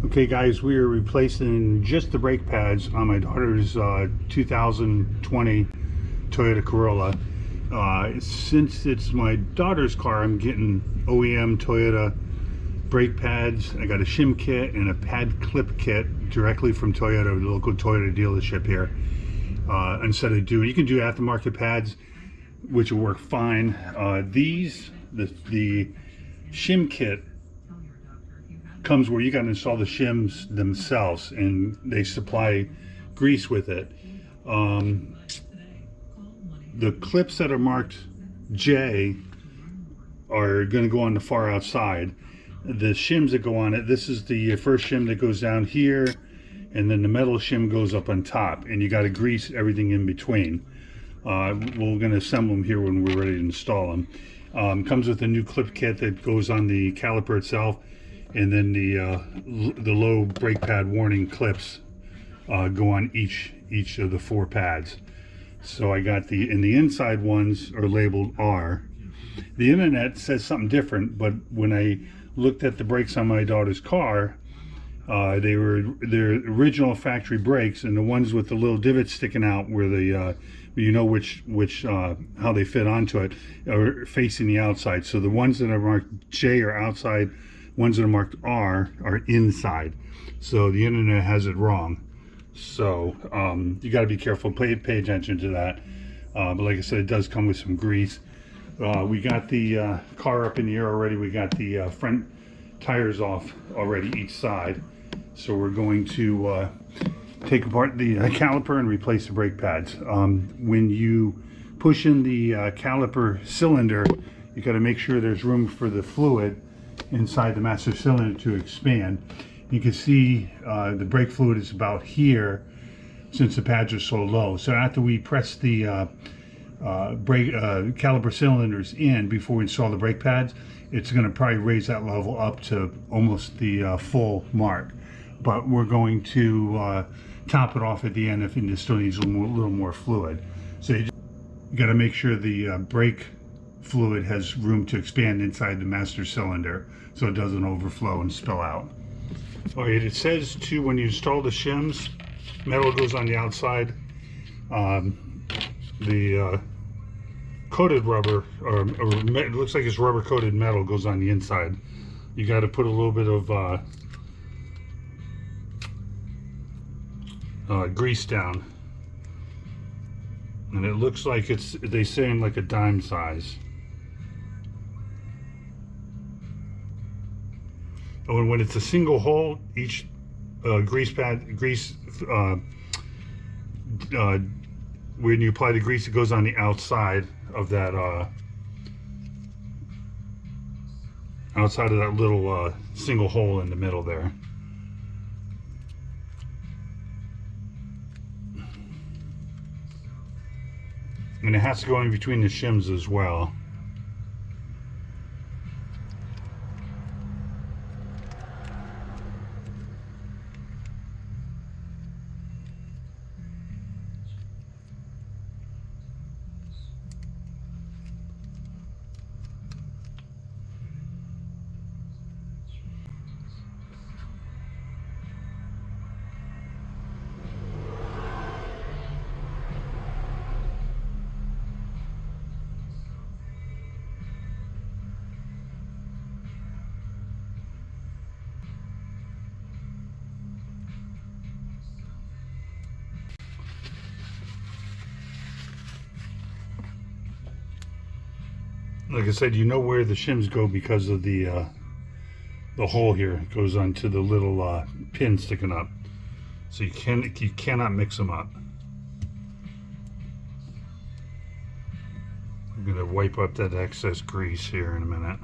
Okay guys, we are replacing just the brake pads on my daughter's 2020 Toyota Corolla. Since it's my daughter's car, I'm getting OEM Toyota brake pads. I got a shim kit and a pad clip kit directly from Toyota, the local Toyota dealership here. Instead of you can do aftermarket pads, which will work fine. The shim kit comes where you got to install the shims themselves, and they supply grease with it. The clips that are marked J are going to go on the far outside. The shims that go on it, this is the first shim that goes down here, and then the metal shim goes up on top, and you got to grease everything in between. We're going to assemble them here when we're ready to install them. Comes with a new clip kit that goes on the caliper itself, and then the low brake pad warning clips go on each of the 4 pads. So I got and the inside ones are labeled R. The internet says something different, but when I looked at the brakes on my daughter's car, their original factory brakes, and the ones with the little divots sticking out where the you know which how they fit onto it, are facing the outside. So the ones that are marked J are outside, ones that are marked R are inside. So the internet has it wrong. So you got to be careful, pay attention to that. But like I said, it does come with some grease. We got the car up in the air already. We got the front tires off already, each side. So we're going to take apart the caliper and replace the brake pads. When you push in the caliper cylinder, you got to make sure there's room for the fluid inside the master cylinder to expand. You can see the brake fluid is about here, since the pads are so low. So after we press the caliper cylinders in before we install the brake pads, it's going to probably raise that level up to almost the full mark. But we're going to top it off at the end if it still needs a little more fluid. So you got to make sure the brake fluid has room to expand inside the master cylinder so it doesn't overflow and spill out. All right, it says too, when you install the shims, metal goes on the outside. The coated rubber, or it looks like it's rubber coated metal, goes on the inside. You got to put a little bit of grease down, and it looks like they say in like a dime size. Oh, and when it's a single hole, each when you apply the grease, it goes on the outside of that little single hole in the middle there. And it has to go in between the shims as well. Like I said, you know where the shims go because of the hole here. It goes onto the little pin sticking up, so you cannot mix them up. I'm gonna wipe up that excess grease here in a minute.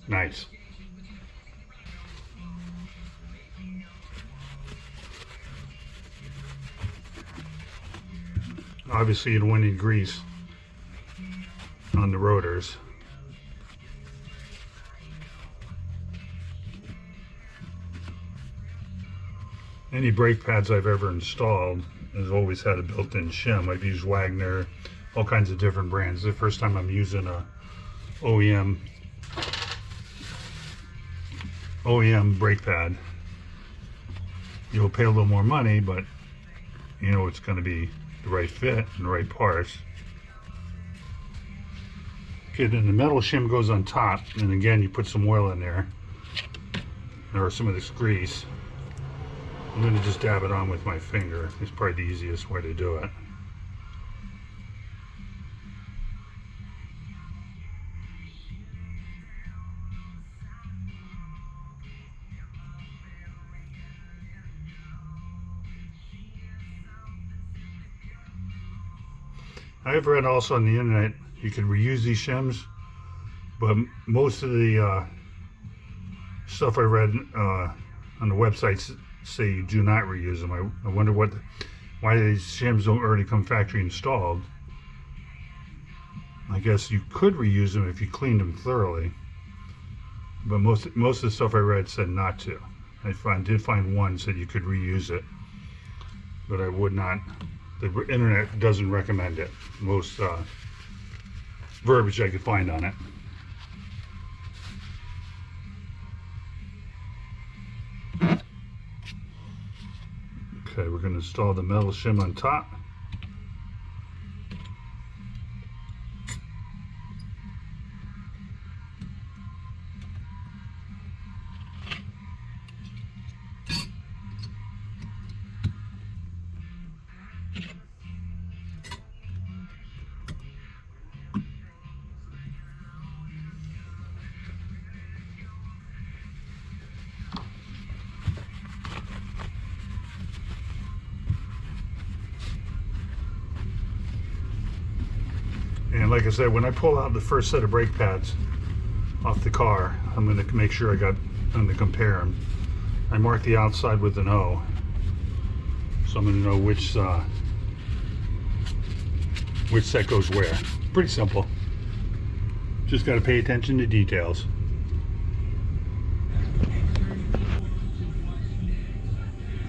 Nice. Obviously, you don't want any grease on the rotors. Any brake pads I've ever installed has always had a built-in shim. I've used Wagner, all kinds of different brands. It's the first time I'm using a OEM brake pad. You'll pay a little more money, but you know it's going to be the right fit and the right parts. Okay, then the metal shim goes on top, and again you put some oil in there, or some of this grease. I'm going to just dab it on with my finger. It's probably the easiest way to do it. I've read also on the internet you can reuse these shims, but most of the stuff I read on the websites say you do not reuse them. I wonder why these shims don't already come factory installed. I guess you could reuse them if you cleaned them thoroughly, but most of the stuff I read said not to. I did find one said you could reuse it, but I would not. The internet doesn't recommend it. Most verbiage I could find on it. Okay, we're going to install the metal shim on top. And like I said, when I pull out the first set of brake pads off the car, I'm going to make sure I'm going to compare them. I mark the outside with an O, so I'm going to know which set goes where. Pretty simple. Just got to pay attention to details.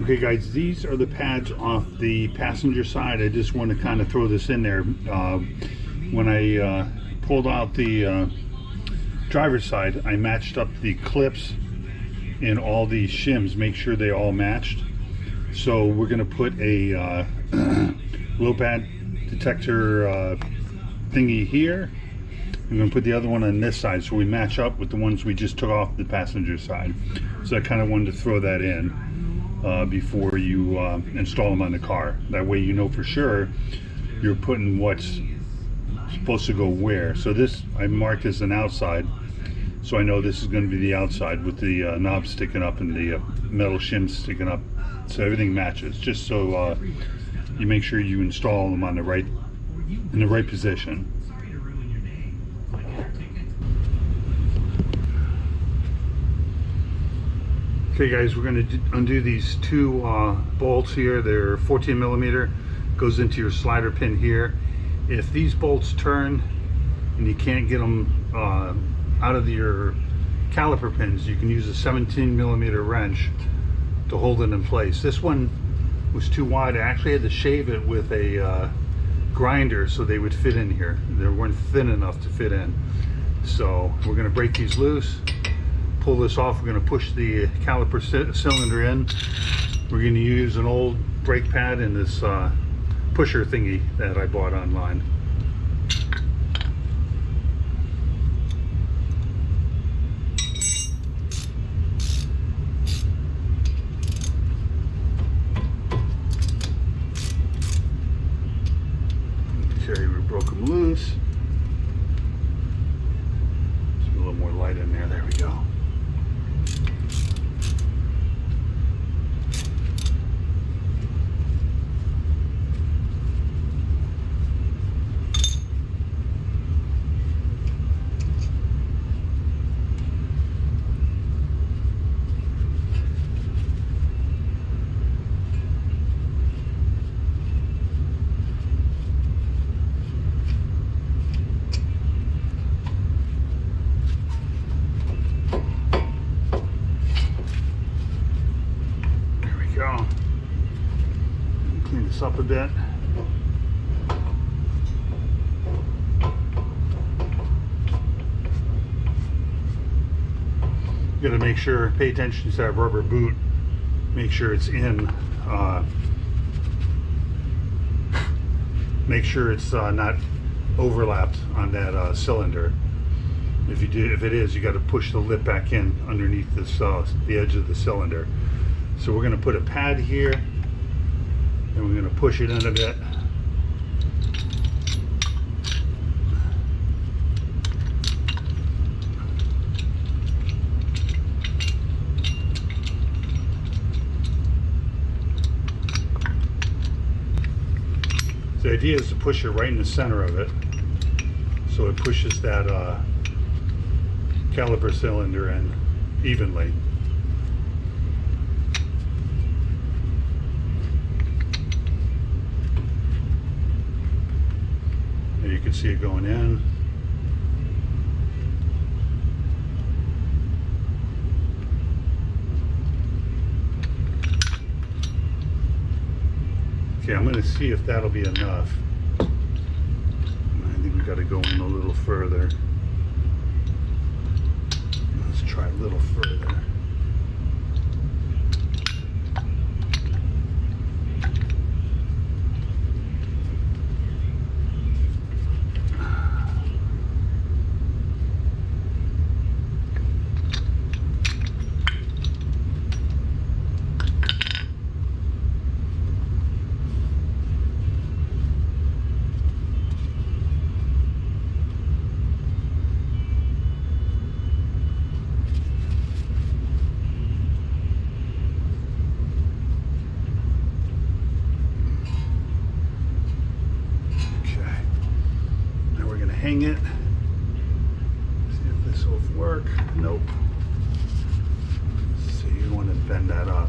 Okay guys, these are the pads off the passenger side. I just want to kind of throw this in there. When I pulled out the driver's side, I matched up the clips in all these shims, make sure they all matched. So we're going to put a low pad detector thingy here. I'm going to put the other one on this side so we match up with the ones we just took off the passenger side. So I kind of wanted to throw that in before you install them on the car. That way you know for sure you're putting what's supposed to go where. So this I marked as an outside, so I know this is going to be the outside with the knob sticking up and the metal shim sticking up, so everything matches, just so you make sure you install them on in the right position. Okay guys, we're going to undo these two bolts here. They're 14 millimeter, goes into your slider pin here. If these bolts turn and you can't get them out of your caliper pins, you can use a 17 millimeter wrench to hold it in place. This one was too wide. I actually had to shave it with a grinder so they would fit in here. They weren't thin enough to fit in. So we're going to break these loose, pull this off. We're going to push the caliper cylinder in. We're going to use an old brake pad and this pusher thingy that I bought online. Okay, we broke them loose. There's a little more light in there. There we go. go. Clean this up a bit. You got to make sure, pay attention to that rubber boot. Make sure it's in. Make sure it's not overlapped on that cylinder. If it is, you got to push the lip back in underneath this the edge of the cylinder. So we're going to put a pad here, and we're going to push it in a bit. The idea is to push it right in the center of it, so it pushes that caliper cylinder in evenly. There you can see it going in. Okay, I'm going to see if that'll be enough. I think we got to go in a little further. Let's try a little further. Hang it. See if this will work. Nope. Let's see, you want to bend that up.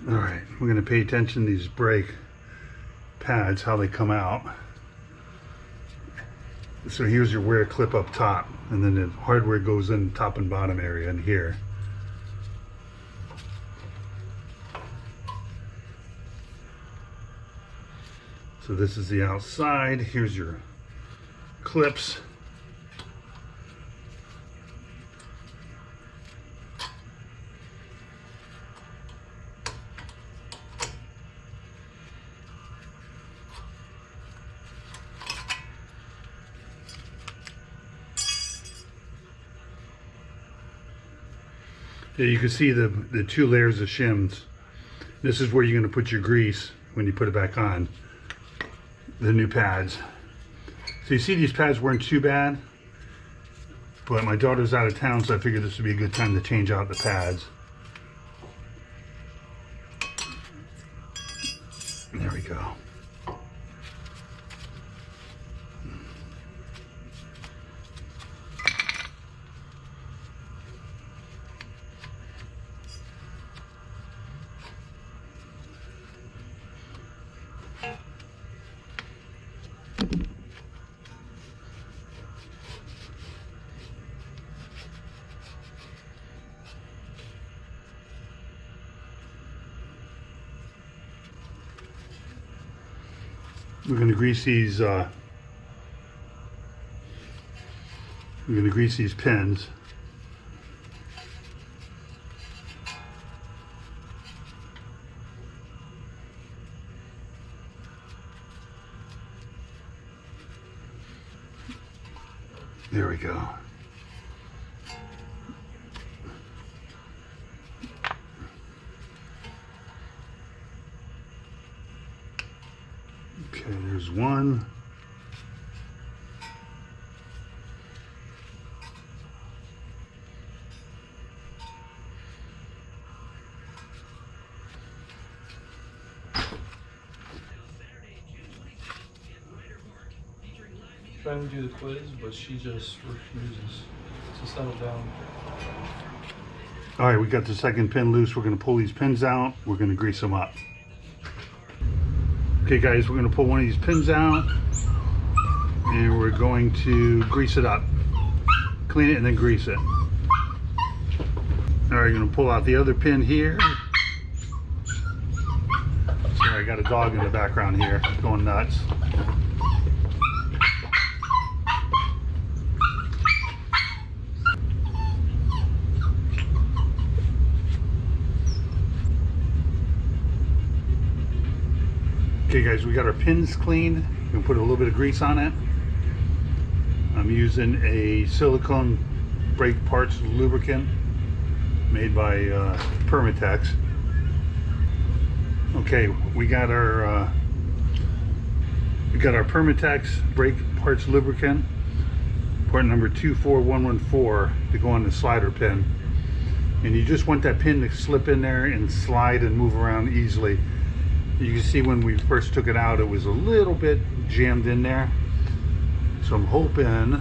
All right, we're going to pay attention to these brake pads, how they come out. So here's your wear clip up top, and then the hardware goes in top and bottom area in here. So this is the outside. Here's your clips. Yeah, you can see the two layers of shims. This is where you're going to put your grease when you put it back on, the new pads. So you see these pads weren't too bad, but my daughter's out of town, so I figured this would be a good time to change out the pads. There we go. We're going to grease these. We're going to grease these pins. There we go. Okay, there's one. trying to do the quiz, but she just refuses to settle down. All right, we got the second pin loose. We're going to pull these pins out. We're going to grease them up. Okay guys, we're going to pull one of these pins out and we're going to grease it up. Clean it and then grease it. All right, you're going to pull out the other pin here. Sorry, I got a dog in the background here going nuts. Okay guys, we got our pins cleaned. We're gonna put a little bit of grease on it. I'm using a silicone brake parts lubricant made by Permatex. Okay, we got our Permatex brake parts lubricant, part number 24114, to go on the slider pin. And you just want that pin to slip in there and slide and move around easily. You can see when we first took it out, it was a little bit jammed in there. So I'm hoping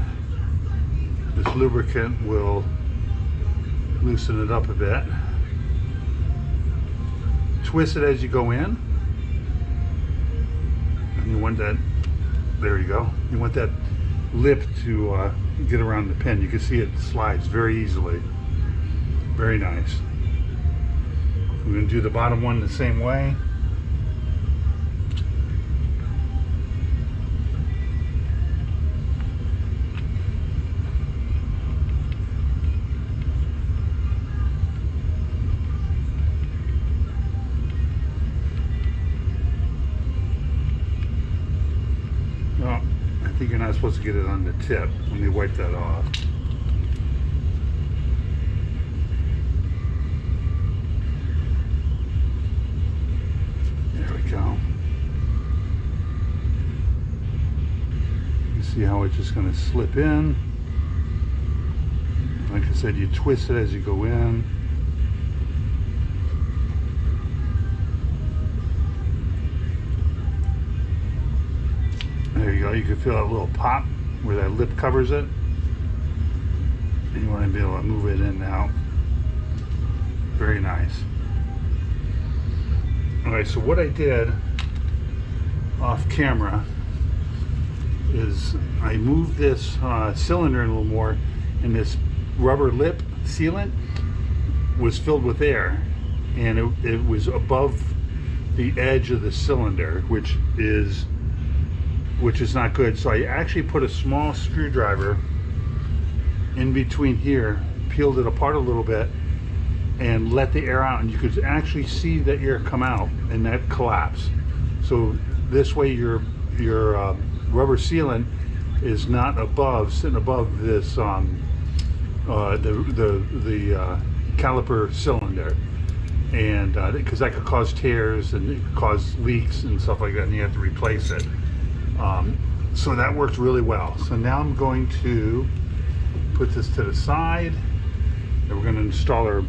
this lubricant will loosen it up a bit. Twist it as you go in. And you want that, there you go. You want that lip to get around the pin. You can see it slides very easily. Very nice. We're going to do the bottom one the same way. I think you're not supposed to get it on the tip when you wipe that off. There we go. You see how it's just going to slip in. Like I said, you twist it as you go in. There you go. You can feel that little pop where that lip covers it. And you want to be able to move it in and out. Very nice. Alright, so what I did off camera is I moved this cylinder a little more, and this rubber lip sealant was filled with air, and it was above the edge of the cylinder, which is not good. So I actually put a small screwdriver in between here, peeled it apart a little bit, and let the air out, and you could actually see the air come out and that collapse. So this way your rubber sealant is not sitting above this the caliper cylinder, and because that could cause tears and it could cause leaks and stuff like that, and you have to replace it. So that worked really well. So now I'm going to put this to the side, and we're going to install our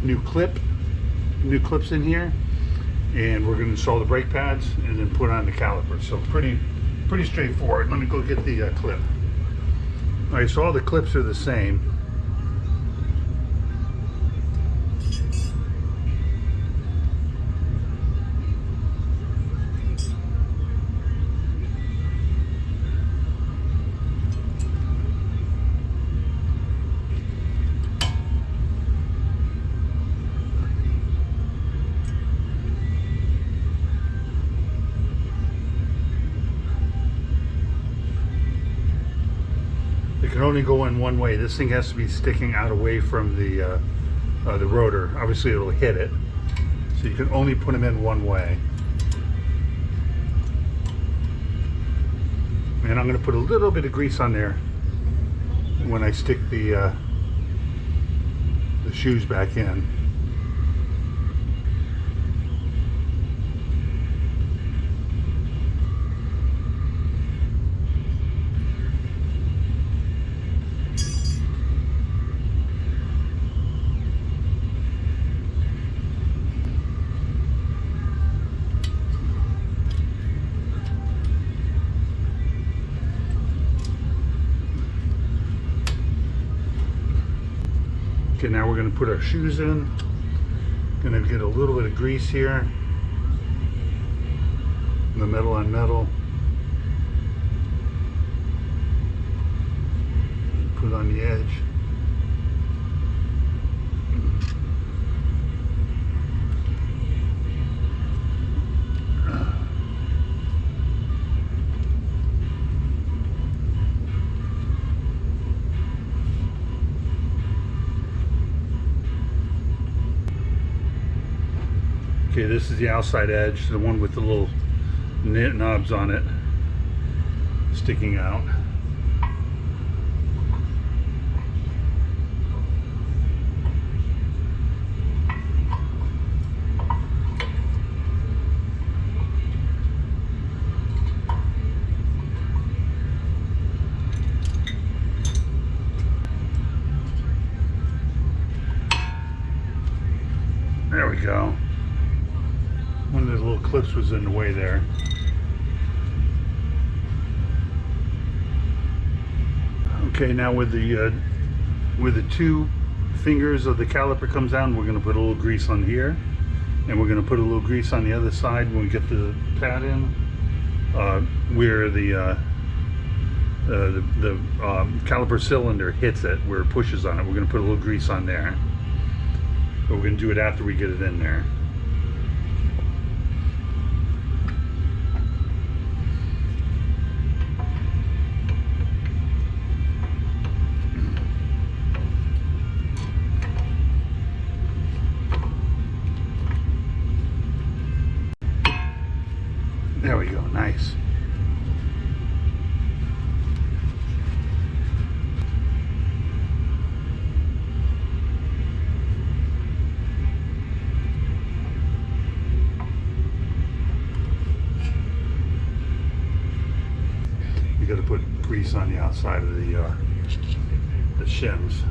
new clips in here, and we're going to install the brake pads and then put on the caliper. So pretty straightforward. Let me go get the clip. All right, so all the clips are the same. It can only go in one way. This thing has to be sticking out away from the rotor. Obviously it'll hit it. So you can only put them in one way. And I'm going to put a little bit of grease on there when I stick the shoes back in. Okay, now we're going to put our shoes in. Going to get a little bit of grease here. The metal on metal. Put it on the edge. Okay, this is the outside edge, the one with the little knobs on it sticking out. There we go. One of the little clips was in the way there. Okay, now with the two fingers of the caliper comes down, we're going to put a little grease on here, and we're going to put a little grease on the other side when we get the pad in, where the caliper cylinder hits it, where it pushes on it. We're going to put a little grease on there, but we're going to do it after we get it in there. There we go, nice. You got to put grease on the outside of the shims.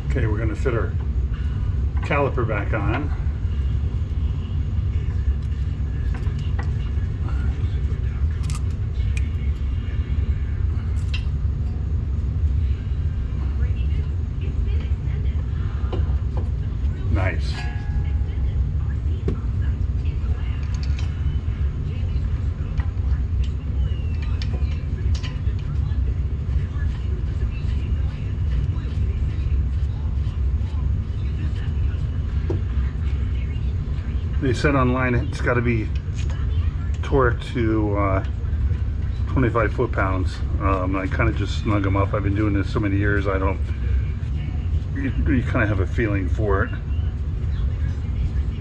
Okay, we're going to fit our caliper back on. Nice. They said online it's got to be torqued to 25 foot-pounds. I kind of just snug them up. I've been doing this so many years, I don't. You kind of have a feeling for it.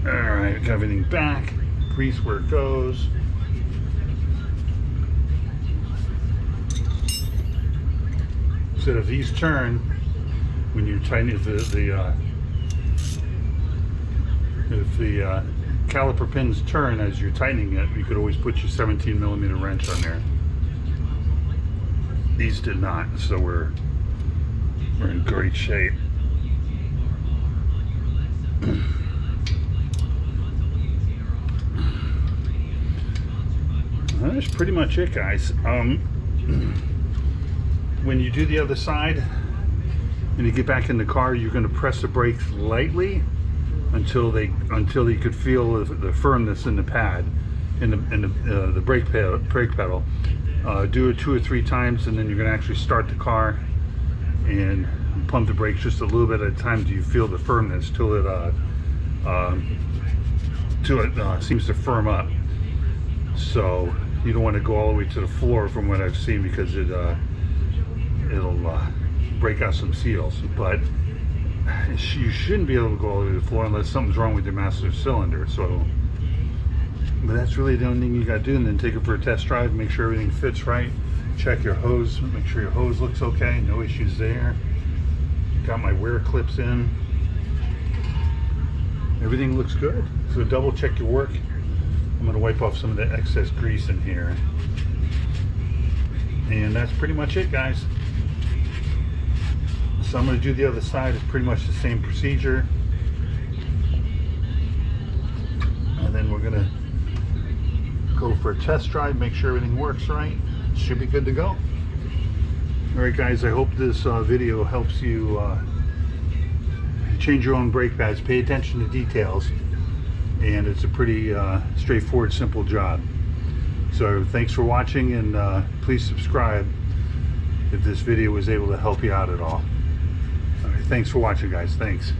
All right, got everything back. Grease where it goes. So if these turn, when you're tightening, if the caliper pins turn as you're tightening it, you could always put your 17mm wrench on there. These did not, so we're in great shape. That's pretty much it, guys. When you do the other side and you get back in the car, you're going to press the brakes lightly until you could feel the firmness in the pad, in the brake pedal. Do it 2 or 3 times, and then you're going to actually start the car and pump the brakes just a little bit at a time till you feel the firmness, till it seems to firm up. So you don't want to go all the way to the floor, from what I've seen, because it'll break out some seals. But you shouldn't be able to go all the way to the floor unless something's wrong with your master cylinder. So But that's really the only thing you got to do, and then take it for a test drive, make sure everything fits right. Check your hose, make sure your hose looks okay, no issues there. Got my wear clips in. Everything looks good. So double check your work. I'm going to wipe off some of the excess grease in here. And that's pretty much it, guys. So I'm going to do the other side. It's pretty much the same procedure. And then we're going to go for a test drive, make sure everything works right. Should be good to go. Alright guys, I hope this video helps you change your own brake pads. Pay attention to details, and it's a pretty straightforward, simple job. So thanks for watching, and please subscribe if this video was able to help you out at all. Alright, thanks for watching guys. Thanks.